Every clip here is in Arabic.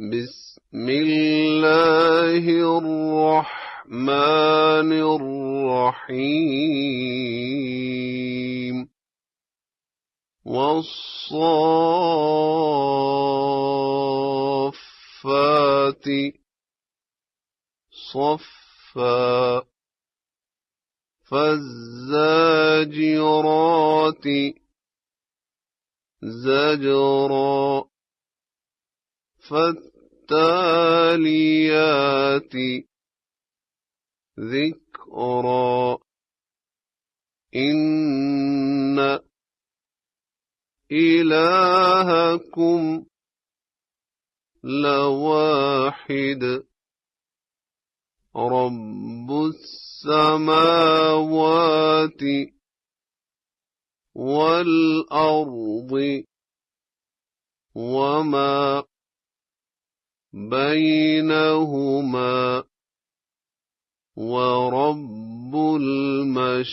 بسم الله الرحمن الرحيم والصافات صفا فالزاجرات زجرا فالتاليات ذكرا إن إلهكم لواحد رب السماوات والأرض وما بينهما ورب المشارق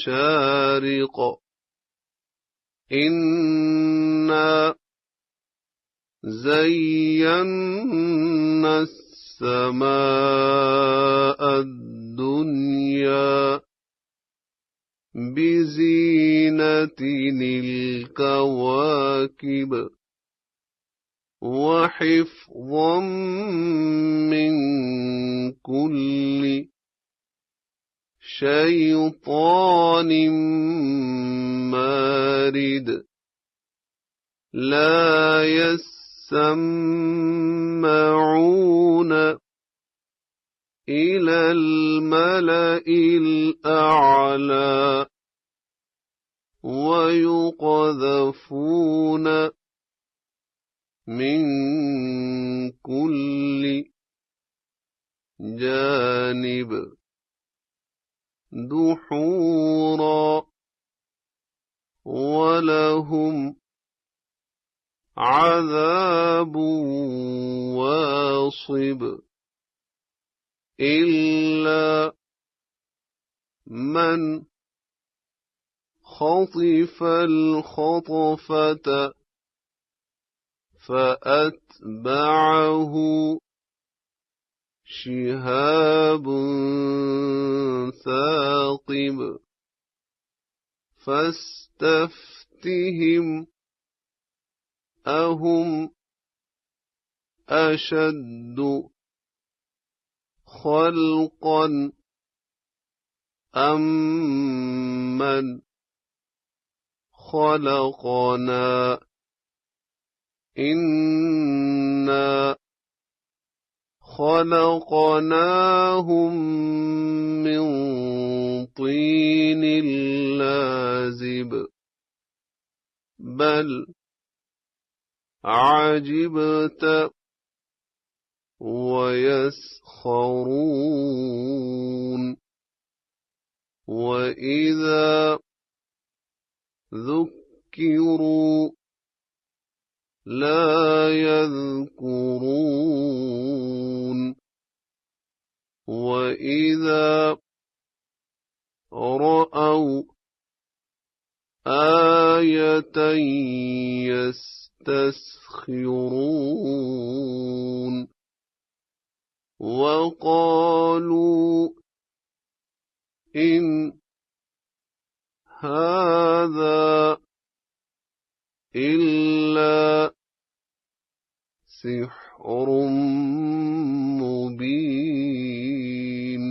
إنا زينا السماء الدنيا بزينة الكواكب وحفظا من كل شيطان مارد لا يسمعون إلى الملأ الأعلى ويقذفون من كل جانب دحورا ولهم عذاب واصب إلا من خطف الخطفة فأتبعه شهاب ثاقب فاستفتهم أهم أشد خلقا أمن خلقنا إنا خلقناهم من طين لازب بل عجبت ويسخرون وإذا ذكروا لا يذكرون وإذا رأوا آية يستسخرون وقالوا إن هذا إلا سحر مبين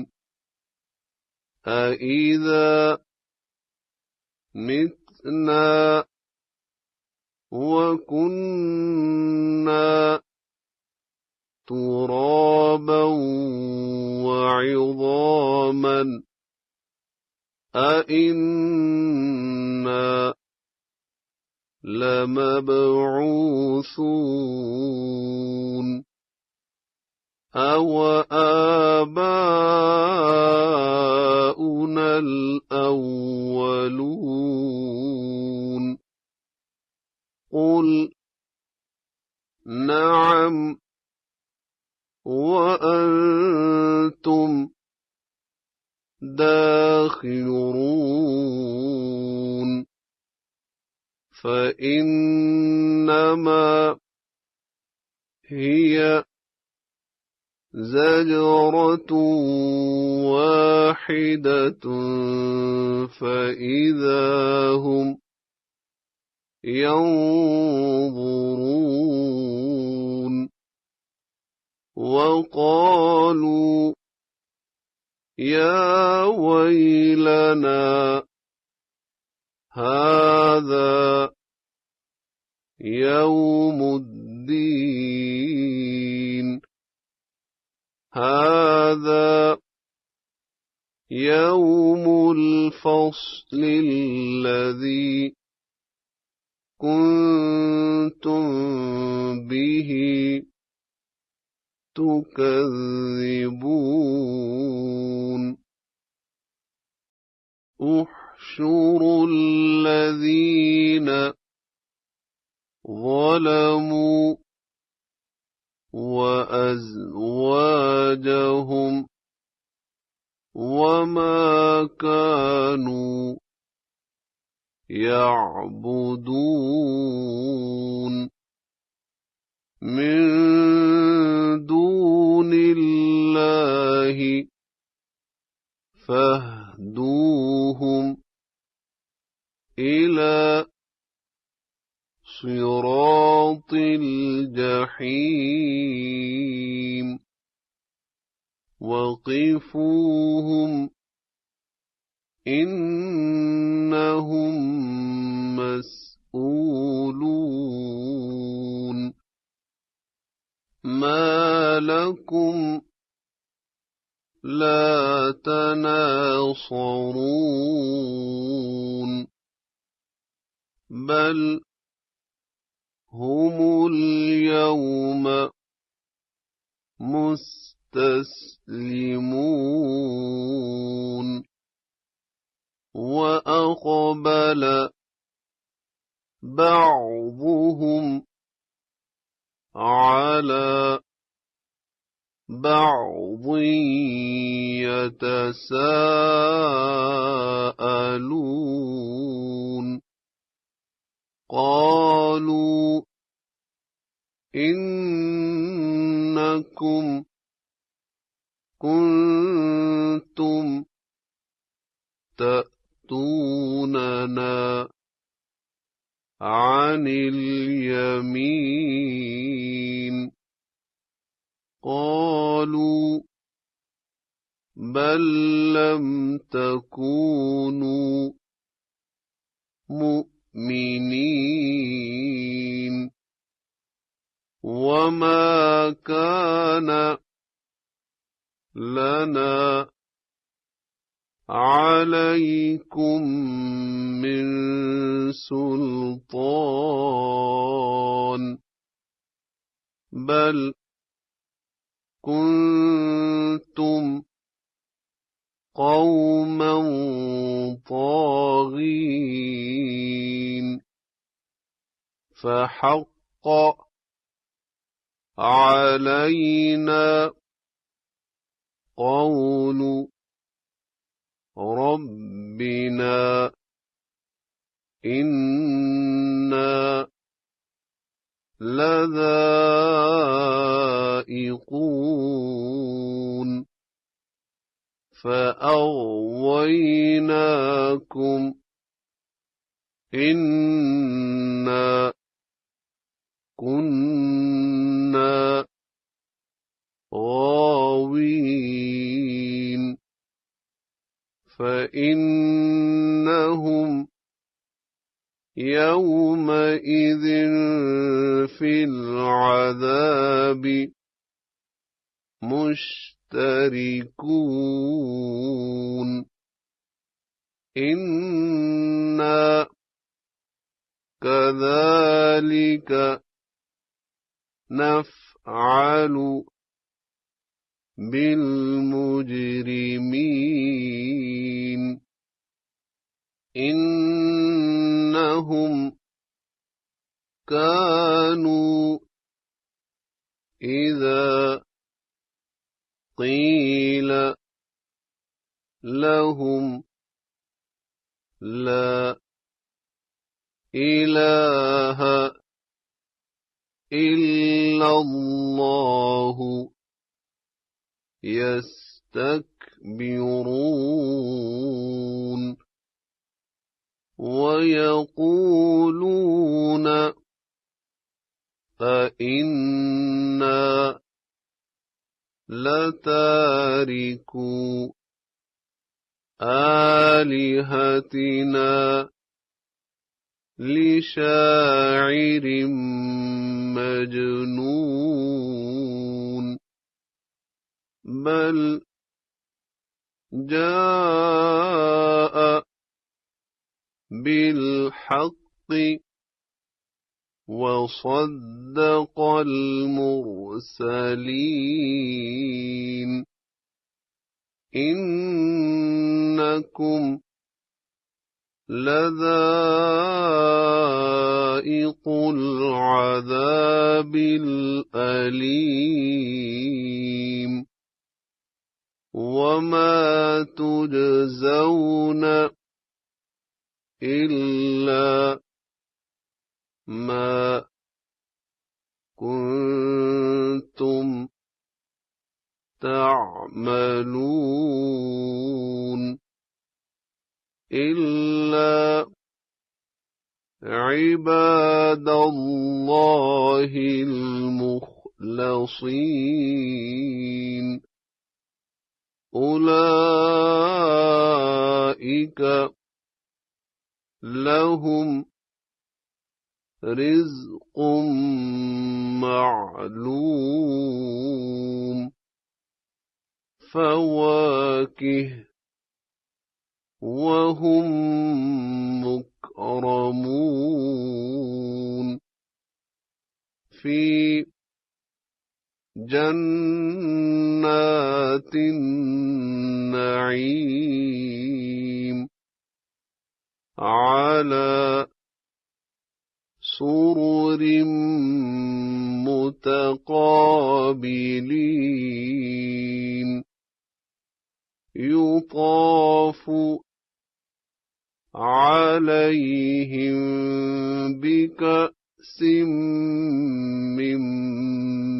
أإذا متنا وكنا ترابا وعظاما أإنا لمبعوثون أو آباؤنا الأولون قل نعم وأنتم داخرون فإنما هي زجرة واحدة فإذا هم ينظرون وقالوا يا ويلنا هذا يوم الدين هذا يوم الفصل الذي كنتم به تكذبون احشروا الذين ظلموا وأزواجهم وما كانوا يعبدون من دون الله فاهدوهم إلى صراط الجحيم وقفوهم إنهم مسؤولون ما لكم لا تناصرون بل هم اليوم مستسلمون وأقبل بعضهم على بعض يتساءلون قالوا إنكم كنتم تأتوننا عن اليمين قالوا بل لم تكونوا مؤمنين وما كان لنا عليكم من سلطان بل كنتم قوما طاغين فحق علينا قول ربنا إنا لذائقون فأغويناكم إنا كنا غاوين فإنهم يومئذ في العذاب مشتركون إنا كذلك نفعل بالمجرمين إنهم كانوا إذا قيل لهم لا إله إلا الله يستكبرون ويقولون أئنا لتاركو آلهتنا لشاعر مجنون بل جاء بالحق وصدق المرسلين إنكم لذائق العذاب الأليم وما تجزون إلا ما كنتم تعملون إلا عباد الله المخلصين أولئك لهم رزق معلوم فواكه وهم مكرمون في جنات النعيم على سرر متقابلين يطاف عليهم بكأس من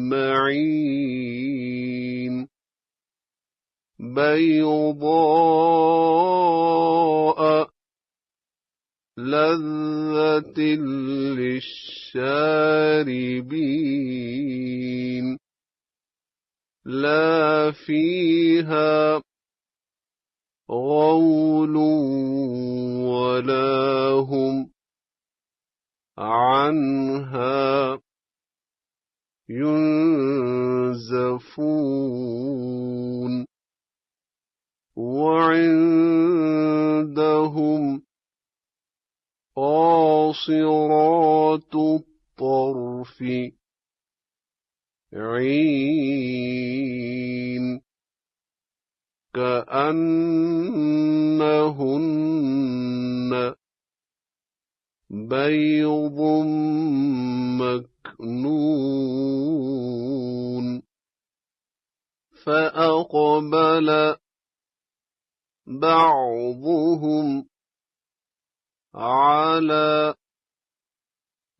معين بيضاء لذة للشاربين لا فيها غول ولا هم عنها ينزفون وعندهم قاصرات الطرف عين كأنهن بيض مكنون فأقبل بعضهم على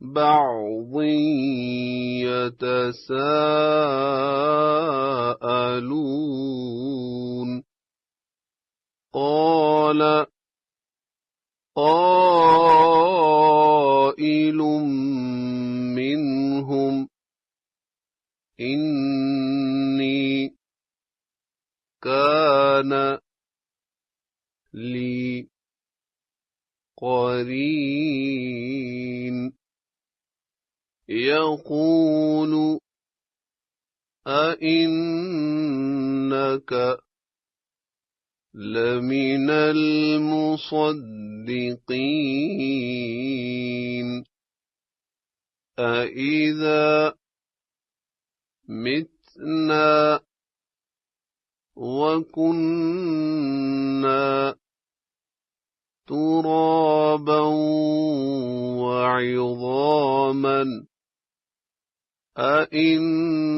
بعض يتساءلون قال قائل منهم إني كان لي قرين يقول أئنك لمن المصدقين أإذا متنا وكنا ترابا وعظاما أإنا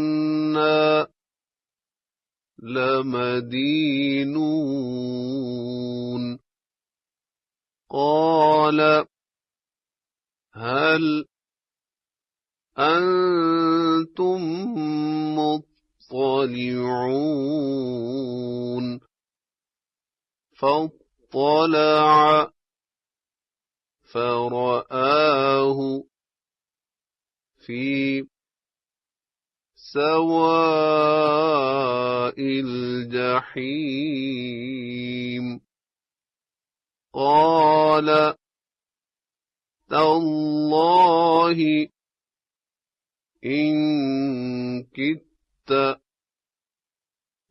لمدينون قال هل أنتم يطلعون فاطلع فرآه في سواء الجحيم قال تالله إن كدت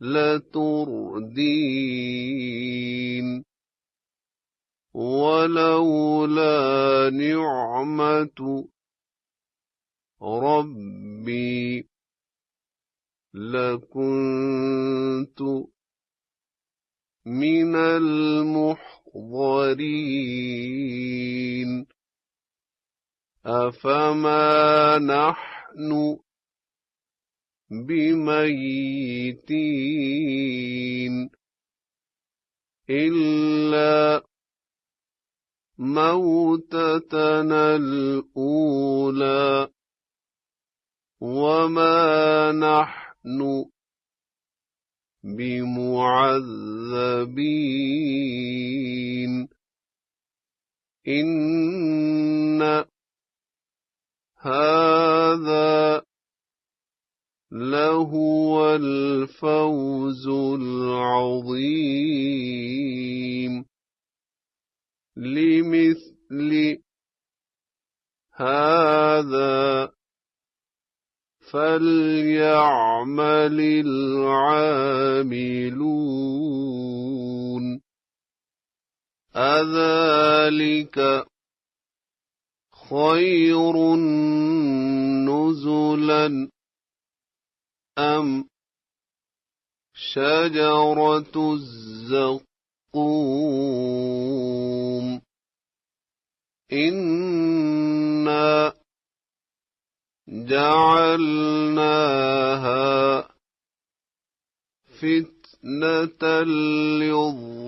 لتردين ولولا نعمة ربي لكنت من المحضرين أفما نحن بميتين إلا موتتنا الأولى وما نحن بمعذبين إن هذا لهو الفوز العظيم لمثل هذا فليعمل العاملون أذلك خير نزلا أم شجرة الزقوم إنا جعلناها فتنة للظالمين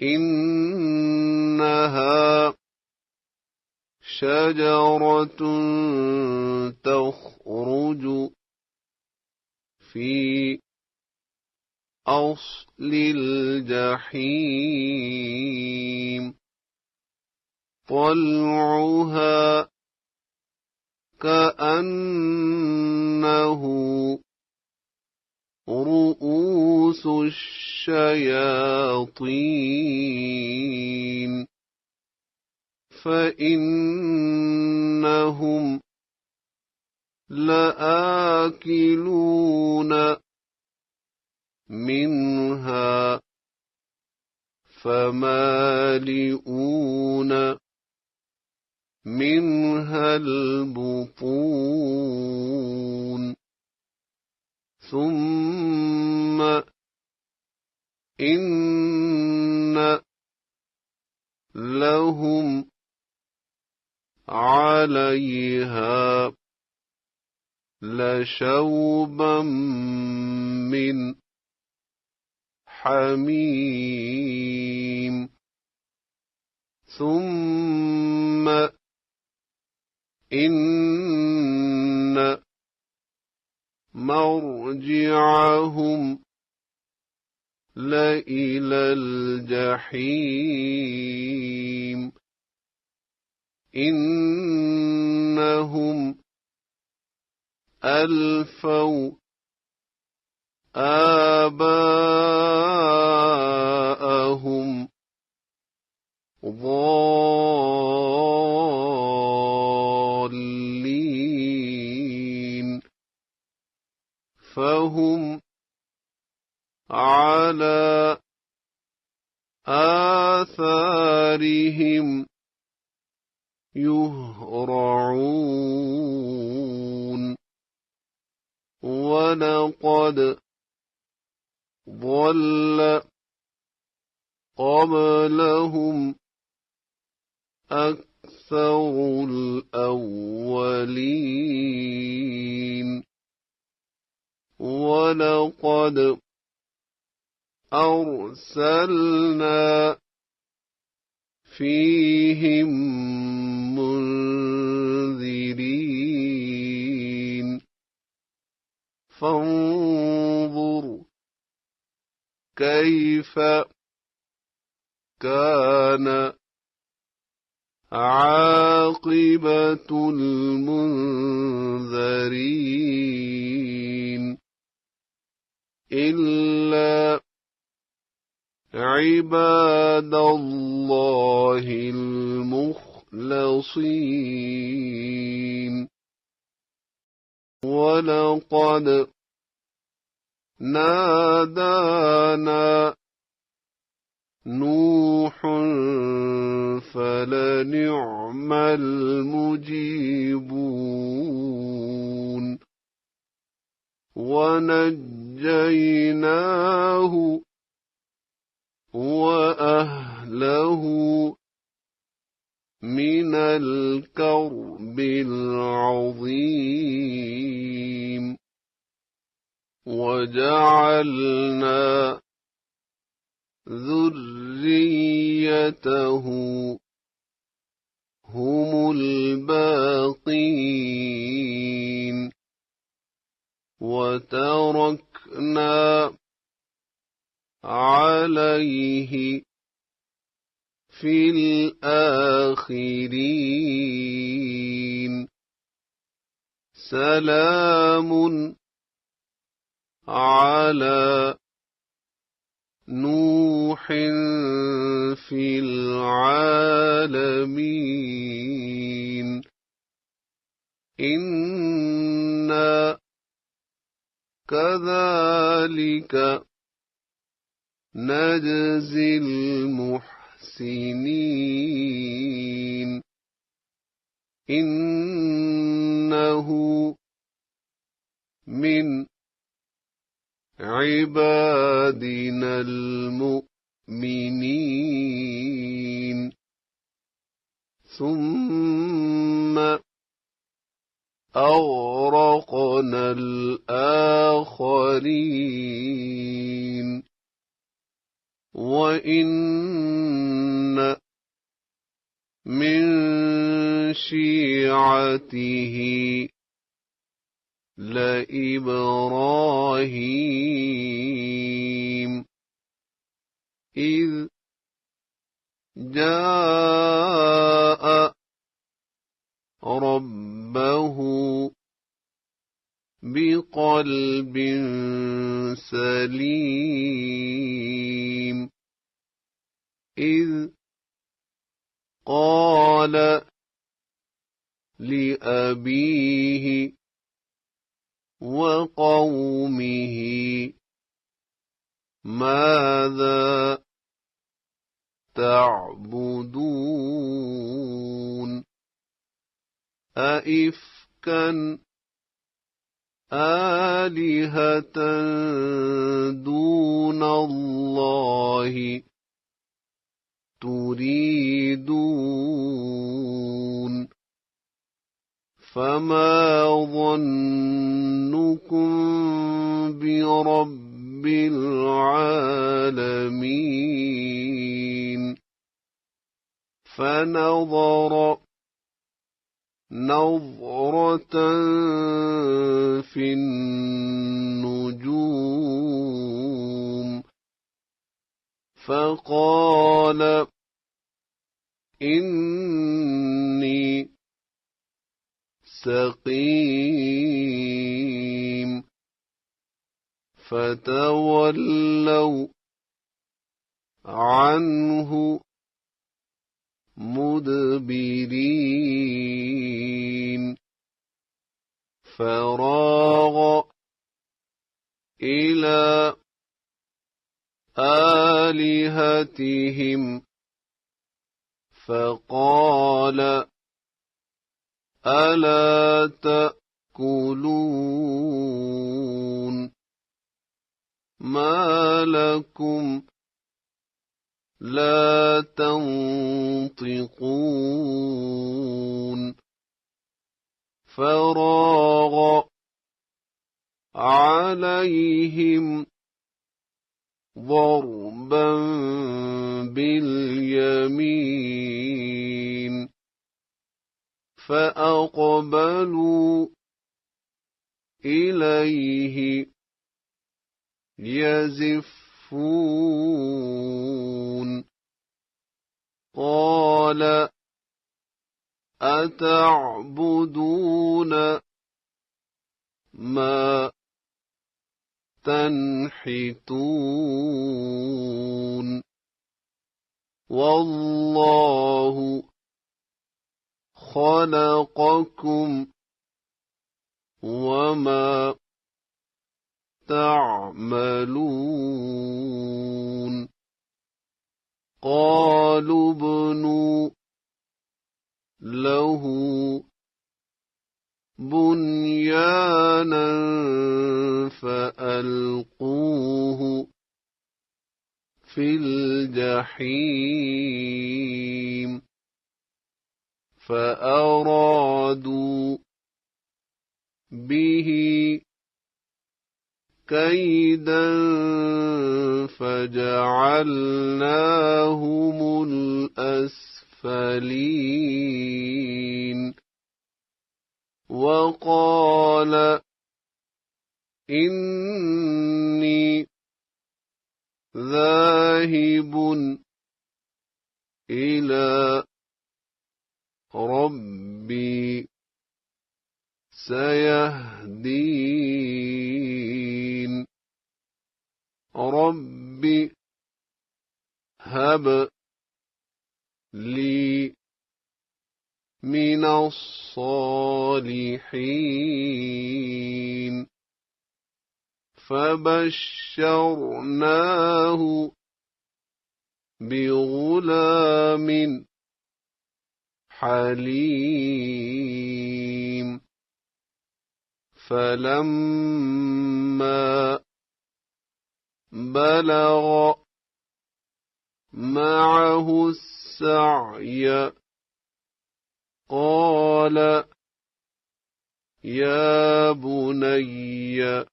إنها شجرة تخرج في أصل الجحيم طلعها كأنه رؤوس الشياطين فإنهم لآكلون منها فمالئون منها البطون ثم إن لهم عليها لشوبا من حميم ثم إن مرجعهم لإلى الجحيم إنهم ألفوا آباءهم ضالين فهم على آثارهم يهرعون ولقد ضل قبلهم أكثر الأولين ولقد أرسلنا فيهم منذرين فانظر كيف كان عاقبة المنذرين إلا عباد الله المخلصين ولقد نادانا نوح فلنعم المجيبون ونجيناه وأهله من الكرب العظيم وجعلنا ذريته هم الباقين وتركنا عليه في الآخرين سلام على نوح في العالمين إنا كذلك نجزي المحسنين إنه من عبادنا المؤمنين ثم أغرقنا الآخرين وإن من شيعته لإبراهيم إذ جاء ربه بقلب سليم إذ قال لأبيه وقومه ماذا تعبدون أئفكا آلهة دون الله تريدون فما ظنكم برب العالمين فنظر نظرة في النجوم فقال إني سقيم فتولوا عنه مدبرين فراغ إلى آلهتهم فقال ألا تأكلون ما لكم لا تنطقون فراغ عليهم ضربا باليمين فأقبلوا إليه يزفون قال أتعبدون ما تنحتون والله خلقكم وما تعملون قالوا ابنوا له بنيانا فألقوه في الجحيم فأرادوا به كيدا فجعلناهم الأسفلين وقال إني ذاهب إلى ربي سيهدين رب هب لي من الصالحين فبشرناه بغلام حليم فلما بلغ معه السعي قال يا بني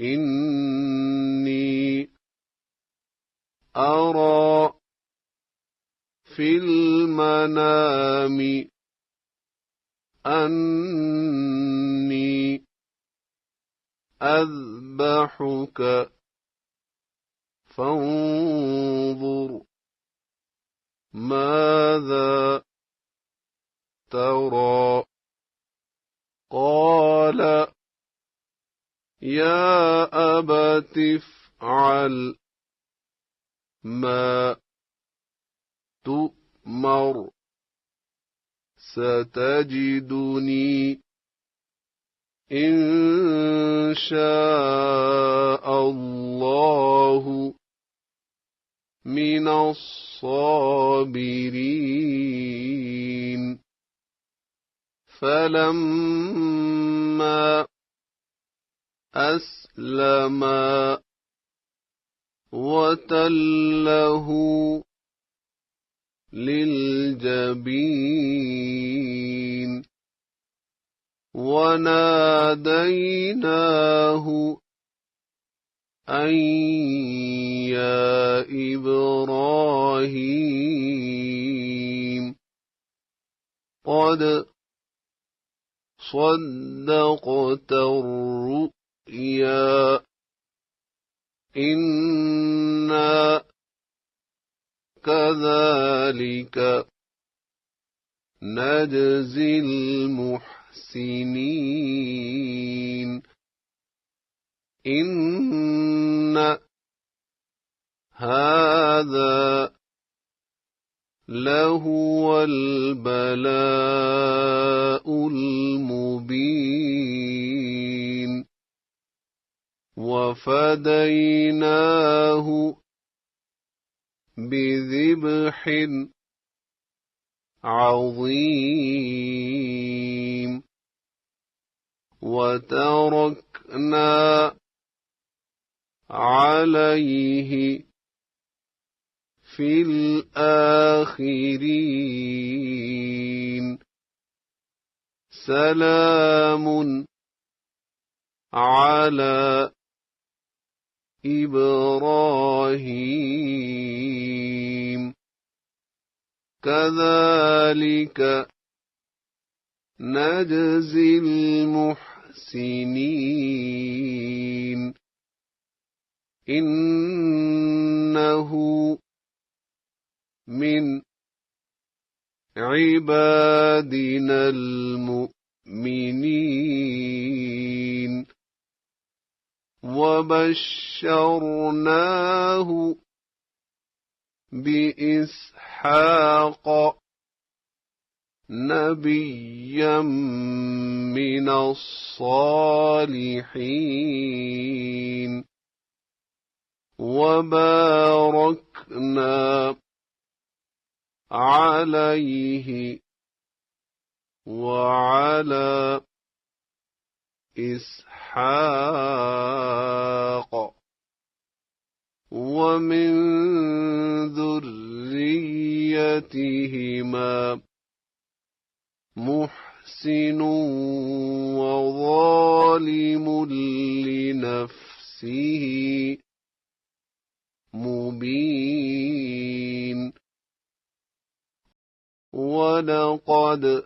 إني أرى في المنام أني أذبحك فانظر ماذا ترى قال يا أبت افعل ما تؤمر ستجدني إن شاء الله من الصابرين فلما أسلما وتله للجبين وناديناه أن يا إبراهيم قد صدقت الرؤيا إنا كذلك نجزي المحسنين إن هذا لهو البلاء المبين وفديناه بذبح عظيم وتركنا عليه في الآخرين سلام على إبراهيم كذلك نجزي المحسنين المحسنين إنه من عبادنا المؤمنين وبشرناه بإسحاق نبيا من الصالحين وباركنا عليه وعلى إسحاق ومن ذريتهما محسن وظالم لنفسه مبين ولقد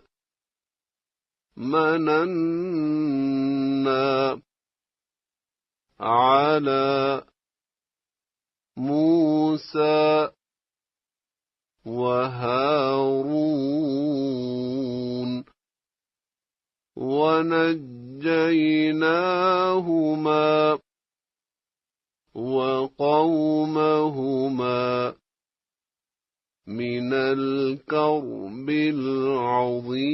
مننا على موسى وهارون ونجيناهما وقومهما من الكرب العظيم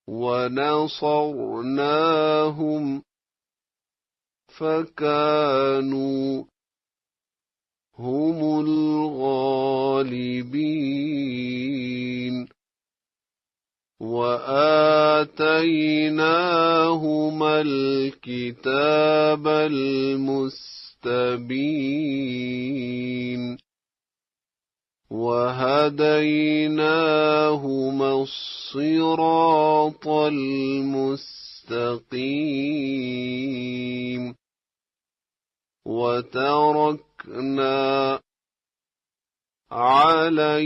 ونصرناهم فكانوا هم الغالبين وآتيناهما الكتاب المستبين وهديناهما الصراط المستقيم وتركنا عليهما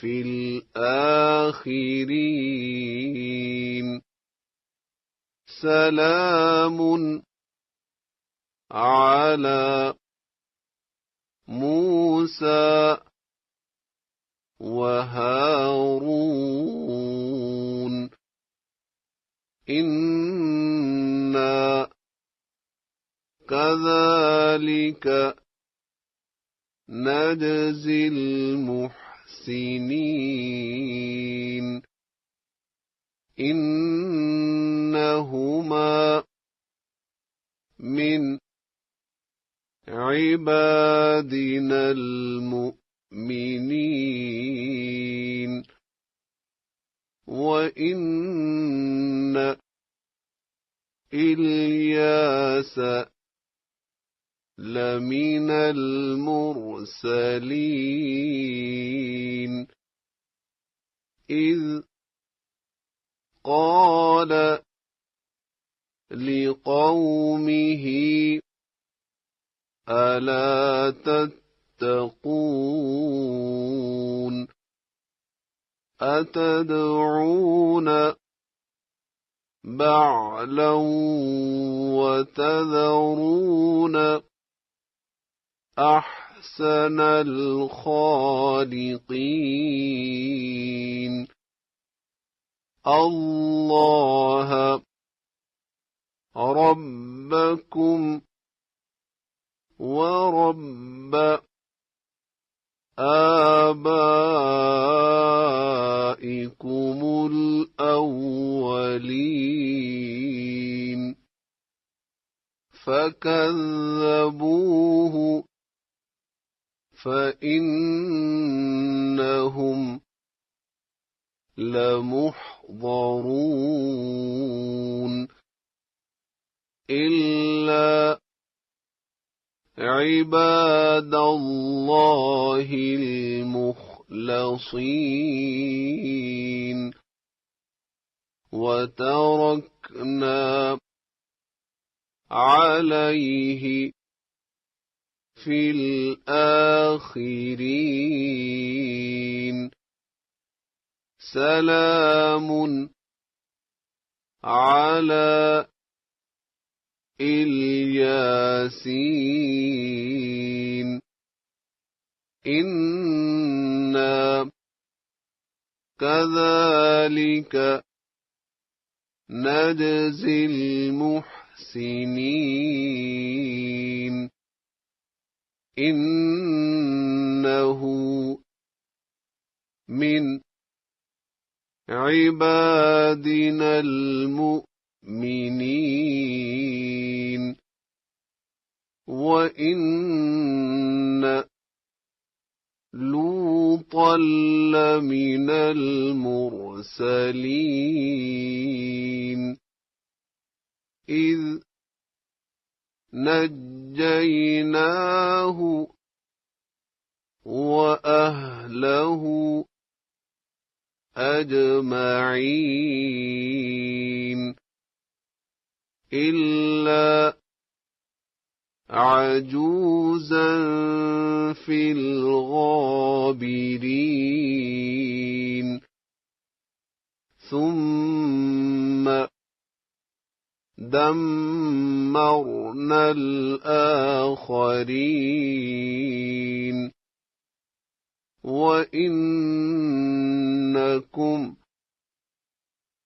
في الآخرين سلام على موسى وهارون إنا كذلك نجزي المحسنين إنهما من عبادنا المؤمنين وإن إلياس لمن المرسلين إذ قال لقومه ألا تتقون أتدعون بعلا وتذرون أحسن الخالقين الله ربكم ورب آبائكم الأولين فكذبوه فإنهم لمحضرون إلا عباد الله المخلصين وتركنا عليه في الآخرين سلام على الياسين إنا كذلك نجزي المحسنين إنه من عبادنا المؤمنين وإن لوطا لمن المرسلين إذ نجيناه وأهله أجمعين إلا عجوزا في الغابرين ثم دمرنا الآخرين وإنكم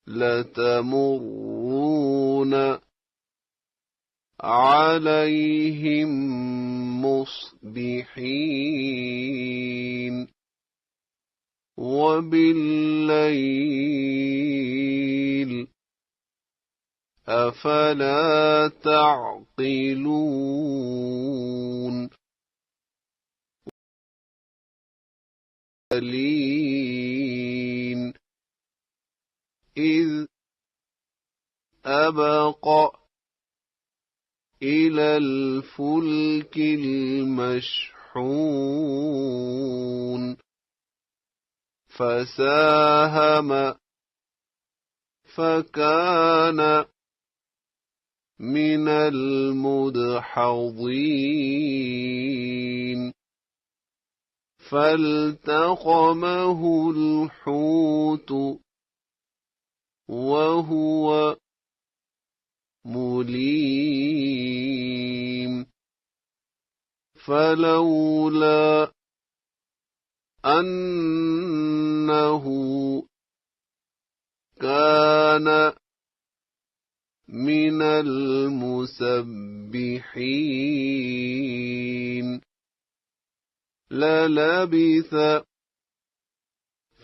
لتمرون عليهم مصبحين وبالليل أفلا تعقلون إذ أبق إلى الفلك المشحون فساهم فكان من المدحضين فالتقمه الحوت وهو مليم فلولا أنه كان من المسبحين للبث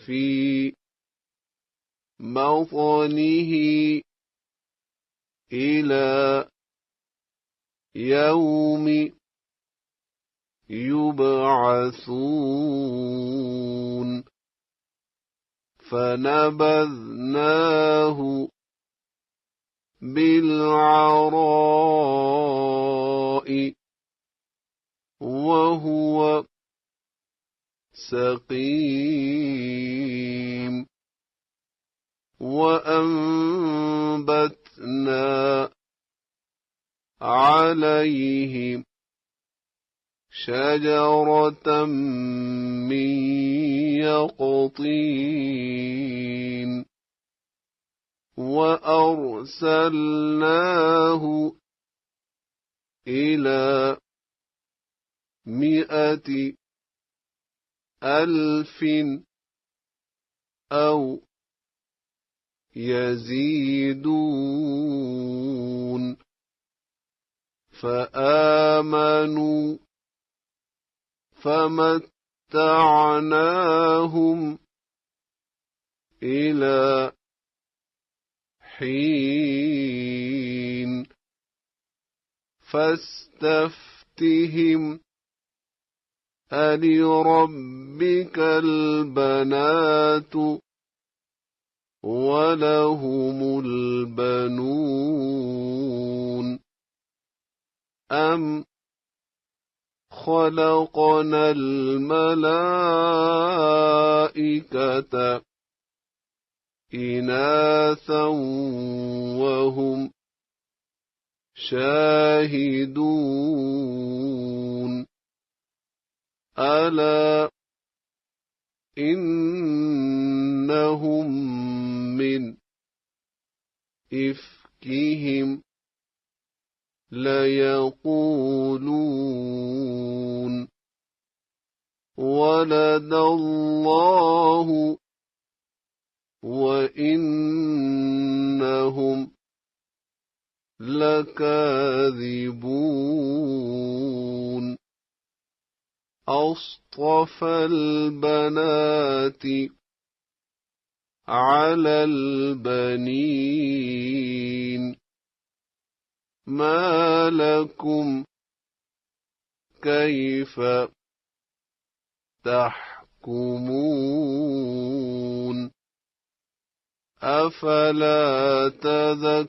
في بطنه إلى يوم يبعثون فنبذناه بالعراء وهو سقيم وأنبتنا عليه شجرة من يقطين وأرسلناه إلى 100,000 أو يزيدون فآمنوا فمتعناهم إلى حين فاستفتهم ألربك البنات ولهم البنون أم خلقنا الملائكة إناثا وهم شاهدون ألا إن إنهم من إفكهم ليقولون ولد الله وإنهم لكاذبون أصطفى البنات على البنين ما لكم كيف تحكمون أفلا تذكرون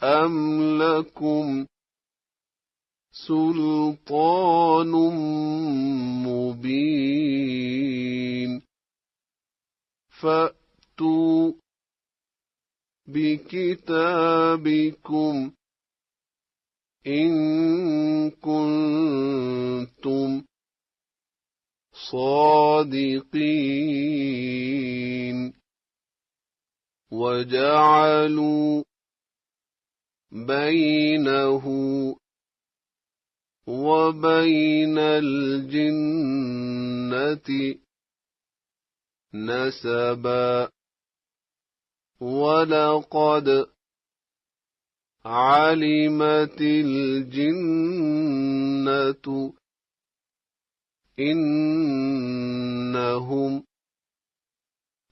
أم لكم سلطان مبين فأتوا بكتابكم إن كنتم صادقين وجعلوا بينه وبين الجنة نسبا ولقد علمت الجنة إنهم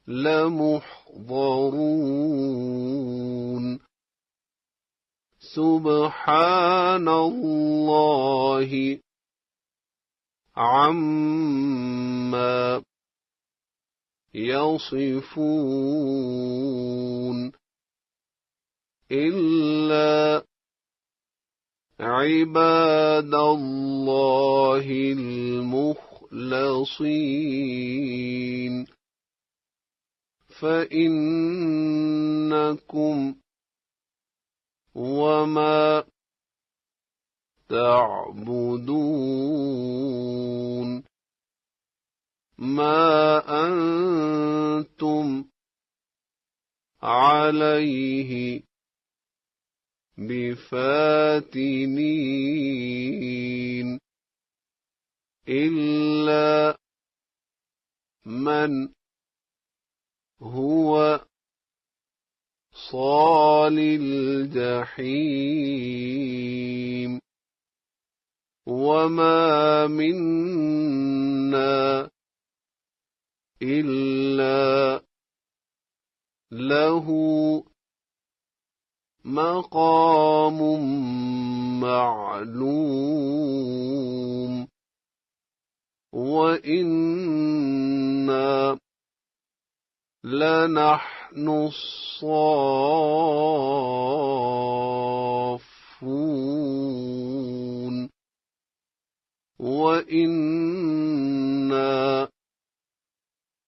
لمحضرون سبحان الله عما يصفون إلا عباد الله المخلصين فإنكم وما تعبدون ما أنتم عليه بفاتنين إلا من هو صال الجحيم وما منا إلا له مقام معلوم وإنا لنحن الصافون وإنا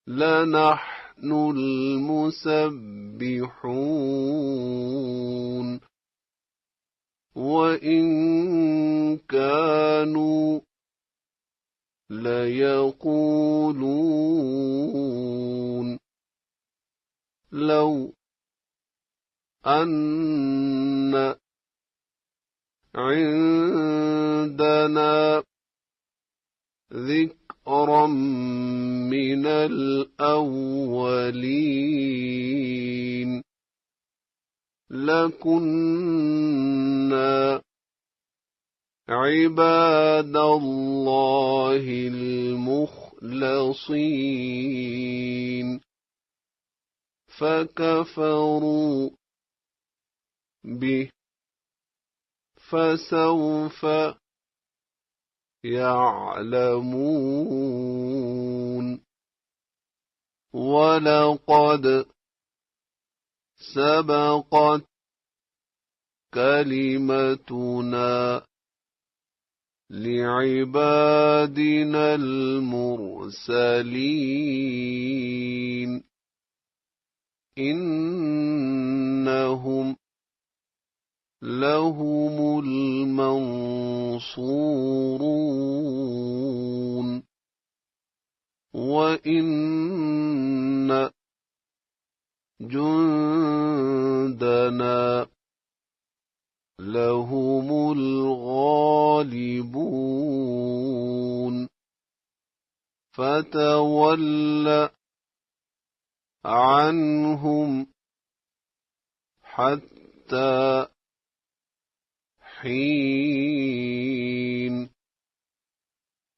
لنحن المسبحون وإن كانوا ليقولون لو أن عندنا ذكرا من الأولين لكنا عباد الله المخلصين فكفروا به فسوف يعلمون ولقد سبقت كلمتنا لعبادنا المرسلين إنهم لهم المنصورون وإن جندنا لهم الغالبون فتول عنهم حتى حين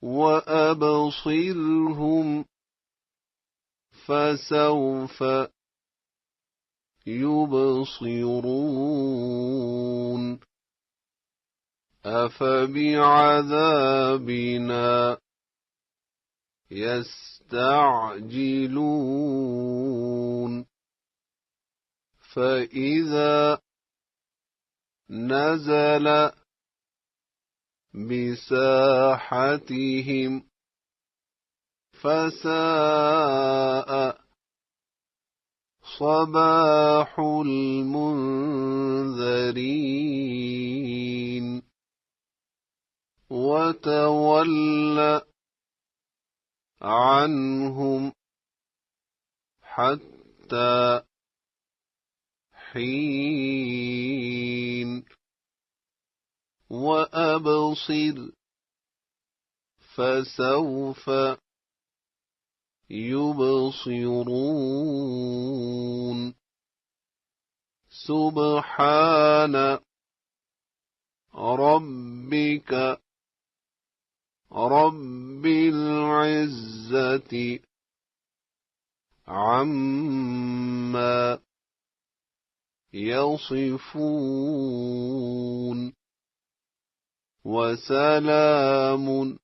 وأبصرهم فسوف يبصرون أفبعذابنا يستعجلون فإذا نزل بساحتهم فساء صباح المنذرين وتول عنهم حتى حين وأبصر فسوف يبصرون سبحان ربك رب العزة عما يصفون وسلام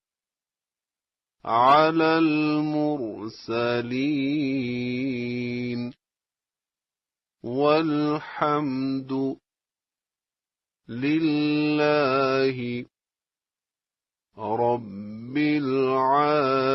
على المرسلين والحمد لله رب العالمين.